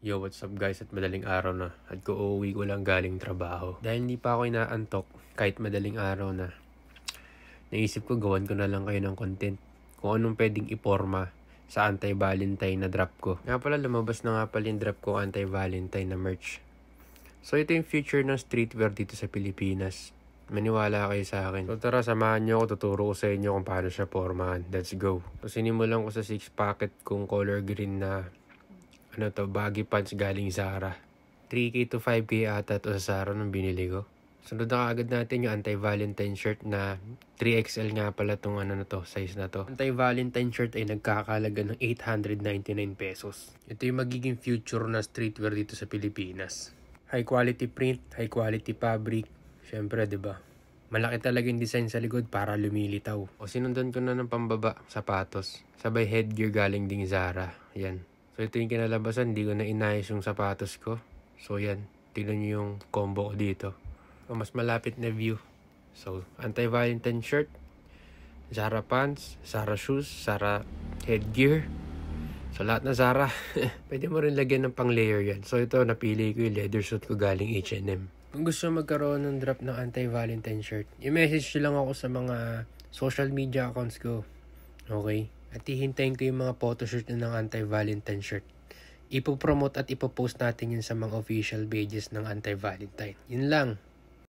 Yo, what's up guys at madaling araw na at uuwi ko lang galing trabaho. Dahil hindi pa ako inaantok kahit madaling araw na, naisip ko gawan ko na lang kayo ng content kung anong pwedeng iporma sa anti-Valentine na drop ko. Nga pala lumabas na nga pala yung drop ko anti-Valentine na merch. So ito yung future ng streetwear dito sa Pilipinas. Maniwala kayo sa akin. So tara, samahan nyo ako, tuturo ko sa inyo kung paano siya pormahan. Let's go. So sinimulan ko sa 6 packet kung color green na baggy pants galing Zara. 3K to 5K ata to sa Zara nung binili ko. Sunod na kaagad natin yung anti-Valentine shirt na 3XL nga pala tong size na to. Anti-Valentine shirt ay nagkakalaga ng 899 pesos. Ito yung magiging future na streetwear dito sa Pilipinas. High quality print, high quality fabric. Syempre, 'di ba? Malaki talaga yung design sa likod para lumilitaw. O sinundan ko na ng pambaba, sapatos. Sabay headgear galing ding Zara. Yan. So ito yung kinalabasan, hindi ko na inayos yung sapatos ko. So yan, tignan nyo yung combo ko dito. O mas malapit na view. So anti-Valentine shirt, Zara pants, Zara shoes, Zara headgear. So lahat na Zara. Pwede mo rin lagyan ng pang layer yan. So ito, napili ko yung leather suit ko galing H&M. Kung gusto magkaroon ng drop ng anti-Valentine shirt, i-message nyo lang ako sa mga social media accounts ko. Okay? At hihintayin ko yung mga photoshoot ng anti-Valentine shirt. Ipopromote at ipopost natin yun sa mga official pages ng anti-Valentine. Yun lang.